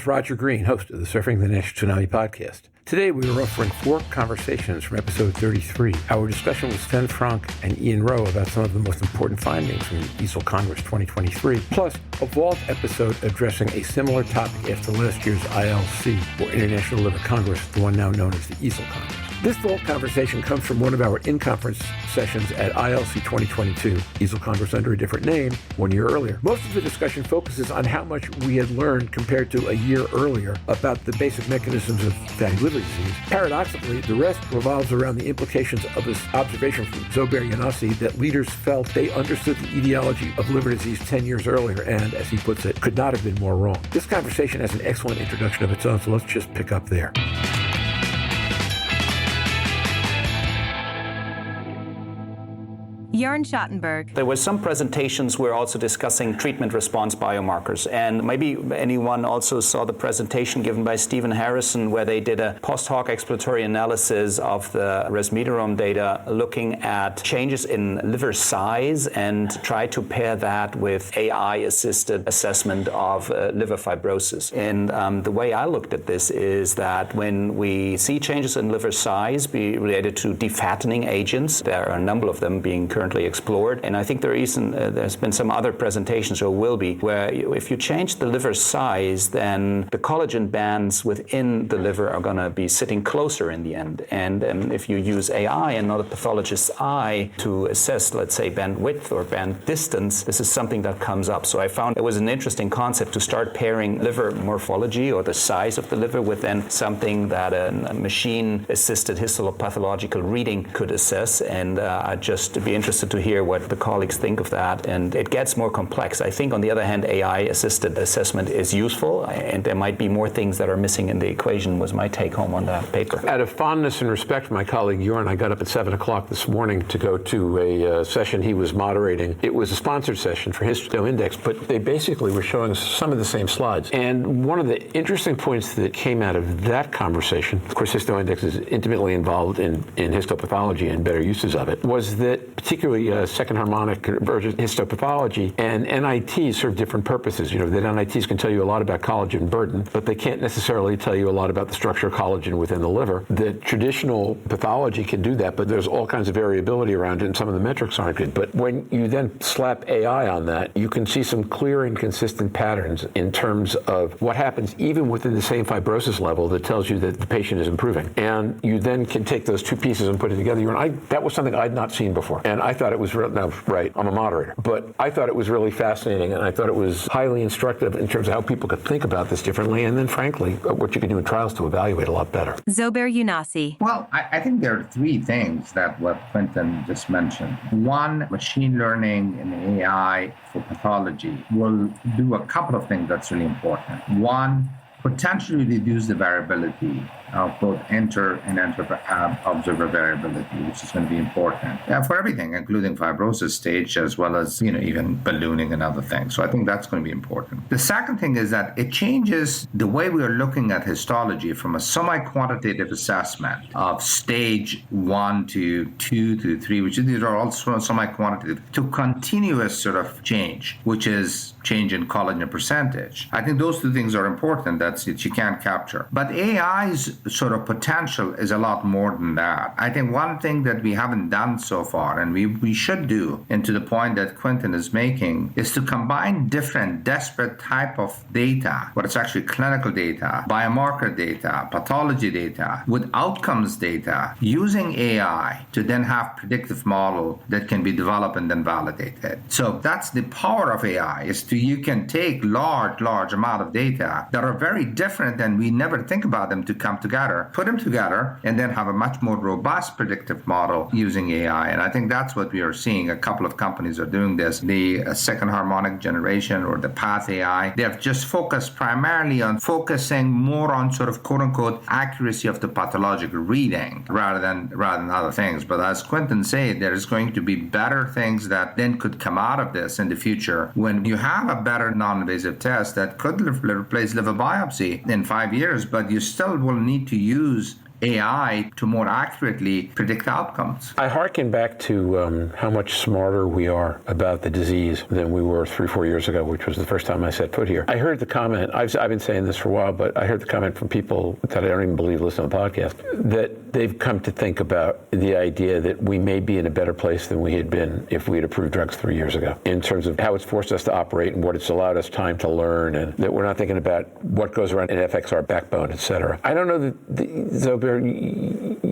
Roger Green, host of the Surfing the NASH Tsunami podcast. Today we are offering 4 conversations from episode 33. Our discussion with Sven Frank and Ian Rowe about some of the most important findings from the EASL Congress 2023, plus a vault episode addressing a similar topic after last year's ILC, or International Liver Congress, the one now known as the EASL Congress. This vault conversation comes from one of our in-conference sessions at ILC 2022, EASL Congress under a different name, 1 year earlier. Most of the discussion focuses on how much we had learned compared to a year earlier about the basic mechanisms of fatty liver disease. Paradoxically, the rest revolves around the implications of this observation from Zobair that leaders felt they understood the etiology of liver disease 10 years earlier and, as he puts it, could not have been more wrong. This conversation has an excellent introduction of its own, so let's just pick up there. Jörn Schattenberg. There were some presentations where also discussing treatment response biomarkers, and maybe anyone also saw the presentation given by Stephen Harrison where they did a post-hoc exploratory analysis of the resmetirom data looking at changes in liver size and try to pair that with AI-assisted assessment of liver fibrosis. And the way I looked at this is that when we see changes in liver size be related to defattening agents, there are a number of them being currently explored, and I think there's been some other presentations, or will be, where if you change the liver size, then the collagen bands within the liver are going to be sitting closer in the end. And if you use AI and not a pathologist's eye to assess, let's say, band width or band distance, this is something that comes up. So I found it was an interesting concept to start pairing liver morphology, or the size of the liver, with then something that a machine-assisted histopathological reading could assess. And I'd just be interested to hear what the colleagues think of that. And it gets more complex. I think, on the other hand, AI-assisted assessment is useful, and there might be more things that are missing in the equation, was my take-home on that paper. Out of fondness and respect for my colleague Jörn, I got up at 7 o'clock this morning to go to a session he was moderating. It was a sponsored session for HistoIndex, but they basically were showing some of the same slides. And one of the interesting points that came out of that conversation, of course HistoIndex is intimately involved in histopathology and better uses of it, was that particularly second harmonic convergent histopathology and NITs serve different purposes. You know, that NITs can tell you a lot about collagen burden, but they can't necessarily tell you a lot about the structure of collagen within the liver. The traditional pathology can do that, but there's all kinds of variability around it, and some of the metrics aren't good. But when you then slap AI on that, you can see some clear and consistent patterns in terms of what happens even within the same fibrosis level that tells you that the patient is improving. And you then can take those two pieces and put it together. That was something I'd not seen before. And I thought it was right, I'm a moderator, but I thought it was really fascinating, and I thought it was highly instructive in terms of how people could think about this differently, and then frankly, what you can do in trials to evaluate a lot better. Zobair Younossi. Well, I think there are 3 things that what Quentin just mentioned. One, machine learning and AI for pathology will do a couple of things that's really important. One, potentially reduce the variability of both enter and observer variability, which is going to be important for everything, including fibrosis stage, as well as, even ballooning and other things. So I think that's going to be important. The second thing is that it changes the way we are looking at histology from a semi-quantitative assessment of stage 1 to 2 to 3, which these are all semi-quantitative, to continuous sort of change, which is change in collagen percentage. I think those 2 things are important that you can't capture. But AI's sort of potential is a lot more than that. I think one thing that we haven't done so far, and we should do, and to the point that Quentin is making, is to combine different disparate type of data, what it's actually clinical data, biomarker data, pathology data, with outcomes data, using AI to then have predictive model that can be developed and then validated. So that's the power of AI, is you can take large amount of data that are very different, and we never think about them to come together, put them together, and then have a much more robust predictive model using AI. And I think that's what we are seeing. A couple of companies are doing this. The second harmonic generation, or the Path AI, they have just focused primarily on focusing more on sort of quote unquote accuracy of the pathological reading rather than other things. But as Quentin said, there is going to be better things that then could come out of this in the future when you have a better non-invasive test that could replace liver biopsy in 5 years, but you still will need to use AI to more accurately predict outcomes. I hearken back to how much smarter we are about the disease than we were 3-4 years ago, which was the first time I set foot here. I heard the comment, I've been saying this for a while, but I heard the comment from people that I don't even believe listen to the podcast, that they've come to think about the idea that we may be in a better place than we had been if we had approved drugs 3 years ago, in terms of how it's forced us to operate and what it's allowed us time to learn, and that we're not thinking about what goes around and affects our backbone, et cetera. I don't know that, Zobair,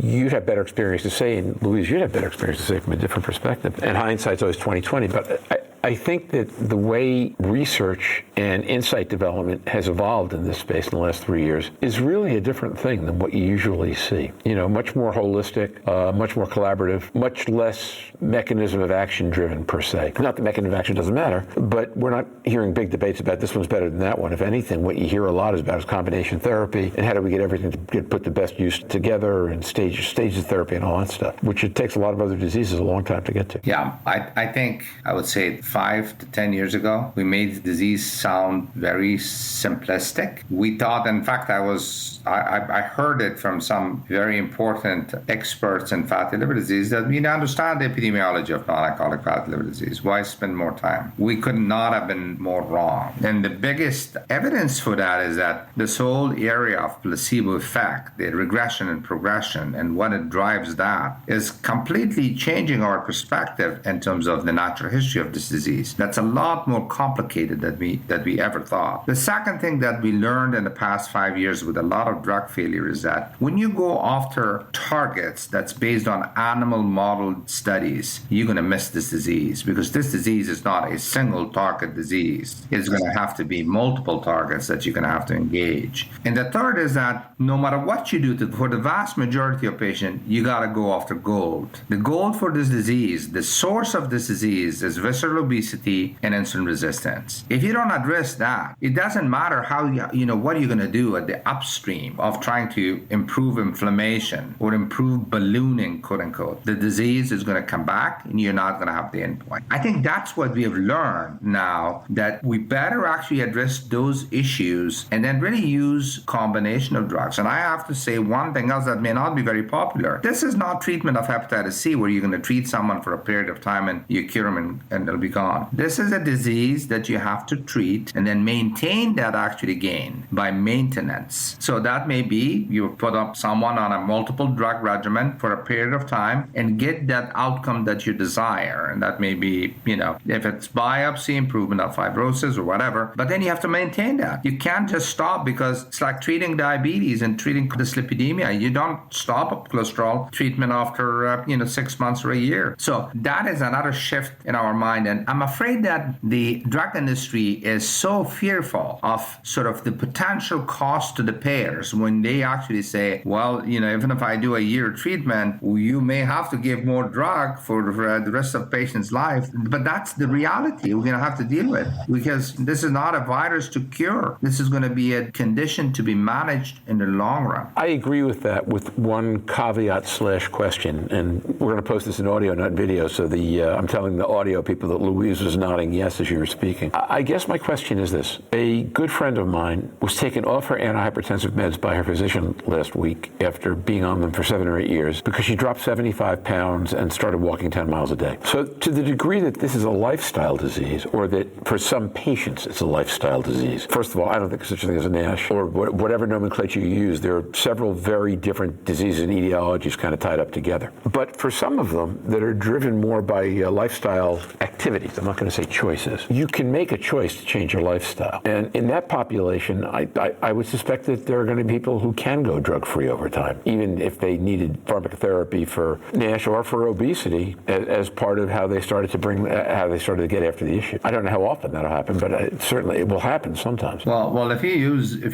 you'd have better experience to say, and Louise, you'd have better experience to say from a different perspective. And hindsight's always 20/20, but I think that the way research and insight development has evolved in this space in the last 3 years is really a different thing than what you usually see. You know, much more holistic, much more collaborative, much less mechanism of action driven per se. Not that mechanism of action doesn't matter, but we're not hearing big debates about this one's better than that one. If anything, what you hear a lot is about is combination therapy and how do we get everything to get put to best use together and stages of therapy and all that stuff, which it takes a lot of other diseases a long time to get to. Yeah, I think I would say 5 to 10 years ago, we made the disease sound very simplistic. We thought, in fact, I heard it from some very important experts in fatty liver disease that we understand the epidemiology of non-alcoholic fatty liver disease. Why spend more time? We could not have been more wrong. And the biggest evidence for that is that this whole area of placebo effect, the regression and progression, and what it drives that is completely changing our perspective in terms of the natural history of this disease. That's a lot more complicated than we ever thought. The second thing that we learned in the past 5 years with a lot of drug failure is that when you go after targets that's based on animal model studies, you're going to miss this disease, because this disease is not a single target disease. It's going to have to be multiple targets that you're going to have to engage. And the third is that no matter what you do, for the vast majority of patients, you got to go after gold. The gold for this disease, the source of this disease, is visceral obesity and insulin resistance. If you don't address that, it doesn't matter how what are you going to do at the upstream of trying to improve inflammation or improve ballooning, quote unquote. The disease is going to come back and you're not going to have the endpoint. I think that's what we have learned now, that we better actually address those issues and then really use combination of drugs. And I have to say one thing else that may not be very popular. This is not treatment of hepatitis C where you're going to treat someone for a period of time and you cure them and they'll be gone. This is a disease that you have to treat and then maintain that actually gain by maintenance. So that may be you put up someone on a multiple drug regimen for a period of time and get that outcome that you desire. And that may be, if it's biopsy, improvement of fibrosis or whatever, but then you have to maintain that. You can't just stop, because it's like treating diabetes and treating dyslipidemia. You don't stop cholesterol treatment after, 6 months or a year. So that is another shift in our mind. And I'm afraid that the drug industry is so fearful of sort of the potential cost to the payers when they actually say, well, even if I do a year treatment, you may have to give more drug for the rest of patient's life. But that's the reality we're going to have to deal with, because this is not a virus to cure. This is going to be a condition to be managed in the long run. I agree with that, with one caveat/question, and we're going to post this in audio, not video, so I'm telling the audio people that Louise was nodding yes as you were speaking. I guess my question is this. A good friend of mine was taken off her antihypertensive meds by her physician last week after being on them for 7 or 8 years because she dropped 75 pounds and started walking 10 miles a day. So to the degree that this is a lifestyle disease, or that for some patients it's a lifestyle disease, first of all, I don't think there's such a thing as a NASH, or whatever nomenclature you use. There are several very different diseases and etiologies kind of tied up together. But for some of them that are driven more by lifestyle activities, I'm not going to say choices, you can make a choice to change your lifestyle. And in that population, I would suspect that there are going to be people who can go drug-free over time, even if they needed pharmacotherapy for NASH or for obesity as part of how they started to get after the issue. I don't know how often that'll happen, but certainly it will happen sometimes. Well, if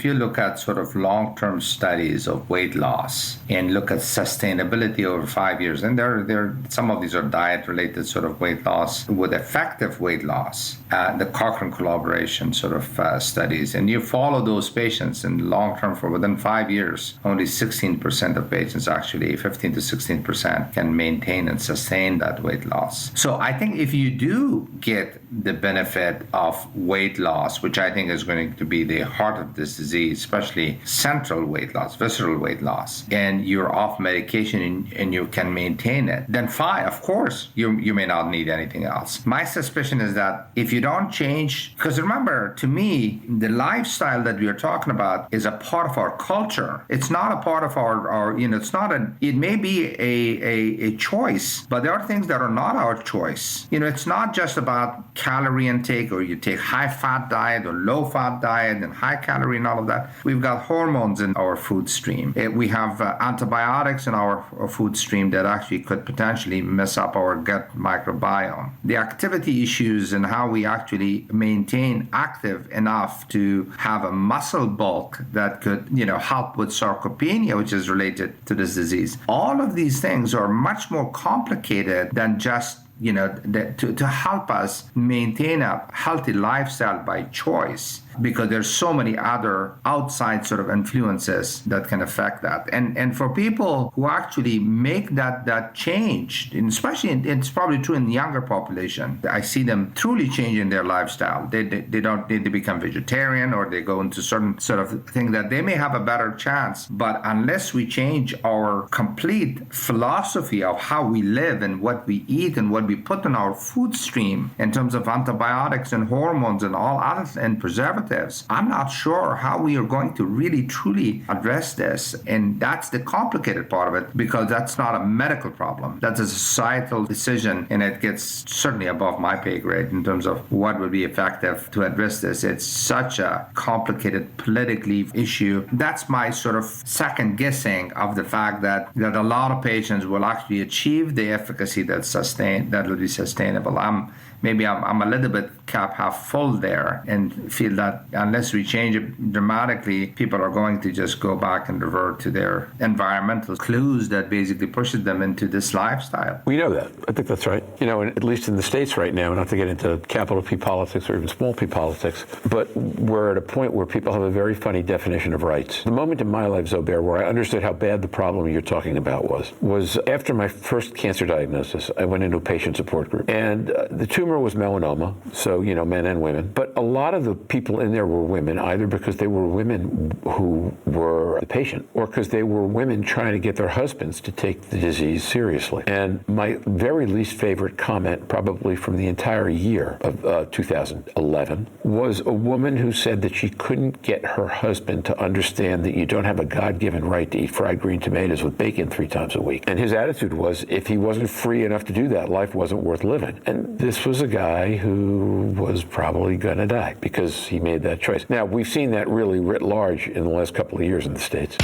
you look at sort of long-term studies of weight loss and look at sustainability over 5 years, and there some of these are diet-related sort of weight loss with effect effective weight loss, the Cochrane collaboration sort of studies, and you follow those patients in long term for within 5 years, only 16% of patients, actually 15 to 16%, can maintain and sustain that weight loss. So I think if you do get the benefit of weight loss, which I think is going to be the heart of this disease, especially central weight loss, visceral weight loss, and you're off medication and you can maintain it, then fine, of course, you may not need anything else. My suspicion is that if you don't change, because remember, to me, the lifestyle that we are talking about is a part of our culture. It's not a part of our it's not it may be a choice, but there are things that are not our choice. It's not just about calorie intake, or you take high fat diet or low fat diet and high calorie and all of that. We've got hormones in our food stream. We have antibiotics in our food stream that actually could potentially mess up our gut microbiome. The activity issues and how we actually maintain active enough to have a muscle bulk that could, help with sarcopenia, which is related to this disease. All of these things are much more complicated than just to help us maintain a healthy lifestyle by choice, because there's so many other outside sort of influences that can affect that. And for people who actually make that change, and especially it's probably true in the younger population, I see them truly changing their lifestyle. They don't need to become vegetarian, or they go into certain sort of thing that they may have a better chance. But unless we change our complete philosophy of how we live and what we eat and what we put in our food stream in terms of antibiotics and hormones and all other and preservatives, I'm not sure how we are going to really truly address this. And that's the complicated part of it, because that's not a medical problem. That's a societal decision, and it gets certainly above my pay grade in terms of what would be effective to address this. It's such a complicated politically issue. That's my sort of second guessing of the fact that a lot of patients will actually achieve the efficacy that will be sustainable. I'm a little bit cup half full there, and feel that unless we change it dramatically, people are going to just go back and revert to their environmental clues that basically pushes them into this lifestyle. We know that. I think that's right. At least in the States right now, not to get into capital P politics or even small p politics, but we're at a point where people have a very funny definition of rights. The moment in my life, Zobair, where I understood how bad the problem you're talking about was after my first cancer diagnosis. I went into a patient support group, and the tumor was melanoma, so men and women. But a lot of the people in there were women, either because they were women who were the patient, or because they were women trying to get their husbands to take the disease seriously. And my very least favorite comment, probably from the entire year of 2011, was a woman who said that she couldn't get her husband to understand that you don't have a God-given right to eat fried green tomatoes with bacon 3 times a week. And his attitude was, if he wasn't free enough to do that, life wasn't worth living. And this was a guy who was probably going to die because he made that choice. Now, we've seen that really writ large in the last couple of years in the States.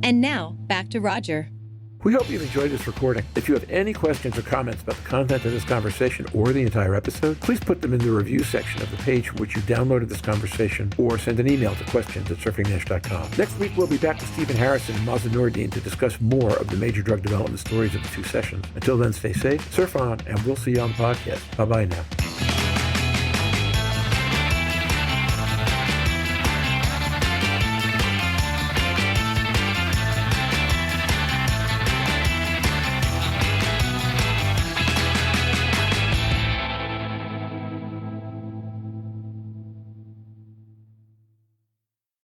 And now, back to Roger. We hope you've enjoyed this recording. If you have any questions or comments about the content of this conversation or the entire episode, please put them in the review section of the page from which you downloaded this conversation, or send an email to questions@surfingnash.com. Next week, we'll be back with Stephen Harrison and Mazen Noordine to discuss more of the major drug development stories of the 2 sessions. Until then, stay safe, surf on, and we'll see you on the podcast. Bye-bye now.